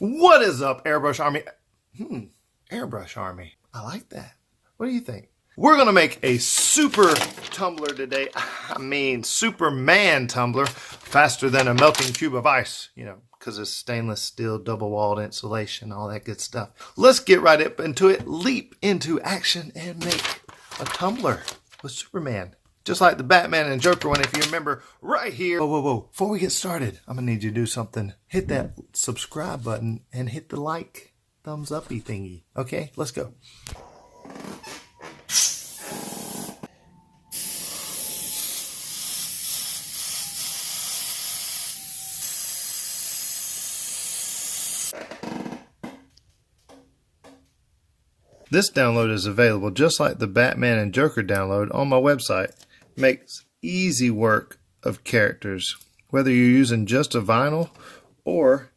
What is up, Airbrush Army? Airbrush Army. I like that. What do you think? We're going to make a super tumbler today. I mean, Superman tumbler. Faster than a melting cube of ice, you know, because it's stainless steel, double-walled insulation, all that good stuff. Let's get right up into it, leap into action, and make a tumbler with Superman. Just like the Batman and Joker one, if you remember, right here. Whoa. Before we get started, I'm going to need you to do something. Hit that subscribe button and hit the like, thumbs uppy thingy. Okay, let's go. This download is available just like the Batman and Joker download on my website. Makes easy work of characters, whether you're using just a vinyl or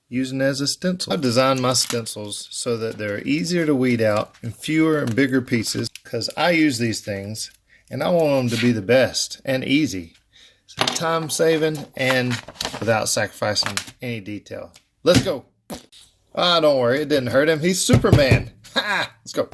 using as a stencil. I've designed my stencils so that they're easier to weed out in fewer and bigger pieces because I use these things and I want them to be the best and easy. So time saving and without sacrificing any detail. Let's go. Ah, don't worry, it didn't hurt him. He's Superman. Ha! Let's go.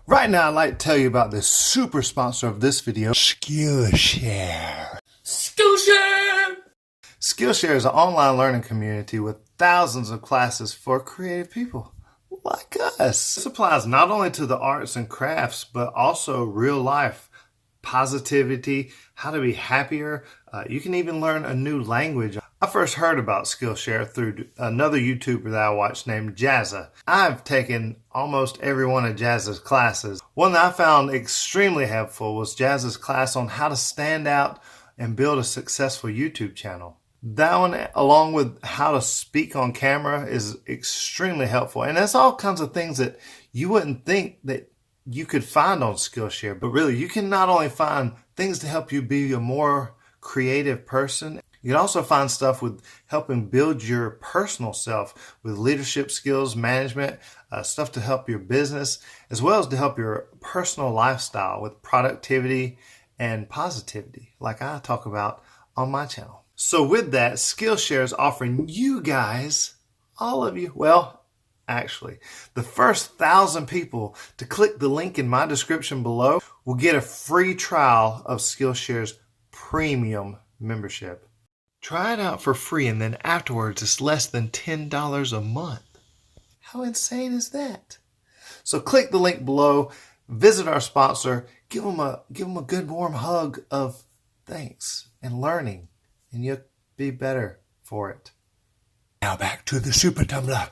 Right now, I'd like to tell you about the super sponsor of this video, Skillshare. Skillshare! Skillshare is an online learning community with thousands of classes for creative people like us. This applies not only to the arts and crafts, but also real life, positivity, how to be happier. You can even learn a new language. I first heard about Skillshare through another YouTuber that I watched named Jazza. I've taken almost every one of Jazza's classes. One that I found extremely helpful was Jazza's class on how to stand out and build a successful YouTube channel. That one, along with how to speak on camera, is extremely helpful. And that's all kinds of things that you wouldn't think that you could find on Skillshare. But really, you can not only find things to help you be a more creative person, you can also find stuff with helping build your personal self with leadership skills, management, stuff to help your business, as well as to help your personal lifestyle with productivity and positivity, like I talk about on my channel. So with that, Skillshare is offering you guys, all of you, well, actually, the first 1,000 people to click the link in my description below will get a free trial of Skillshare's premium membership. Try it out for free, and then afterwards it's less than $10 a month. How insane is that? So click the link below, visit our sponsor, give them a good warm hug of thanks and learning, and you'll be better for it. Now back to the super tumbler.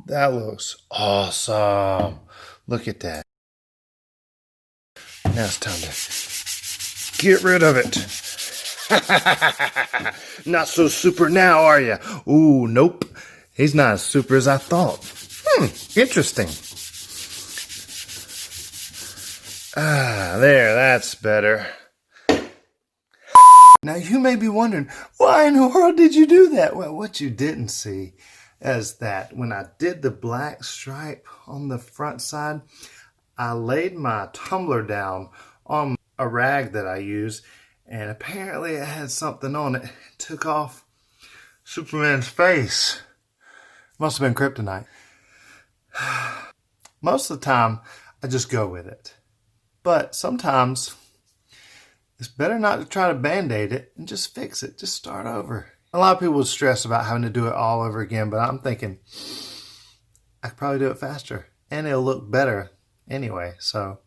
That looks awesome. Look at that. Now it's time to get rid of it. Not so super now, are you? Ooh, nope. He's not as super as I thought. Interesting. There, that's better. Now you may be wondering, why in the world did you do that? Well, what you didn't see is that when I did the black stripe on the front side, I laid my tumbler down on a rag that I use, and apparently it had something on it. It took off Superman's face. Must have been kryptonite. Most of the time, I just go with it. But sometimes, it's better not to try to band-aid it and just fix it. Just start over. A lot of people would stress about having to do it all over again, but I'm thinking I could probably do it faster and it'll look better anyway. So,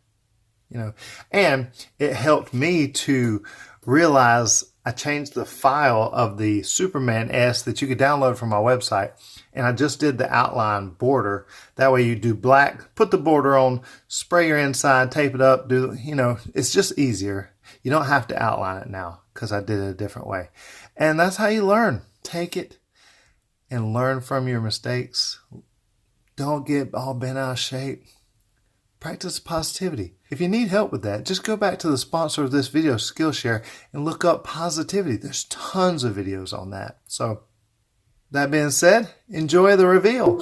you know, and it helped me to realize I changed the file of the Superman S that you could download from my website, and I just did the outline border. That way you do black, put the border on, spray your inside, tape it up, it's just easier. You don't have to outline it now because I did it a different way. And that's how you learn. Take it and learn from your mistakes. Don't get all bent out of shape. Practice positivity. If you need help with that, just go back to the sponsor of this video, Skillshare, and look up positivity. There's tons of videos on that. So, that being said, enjoy the reveal.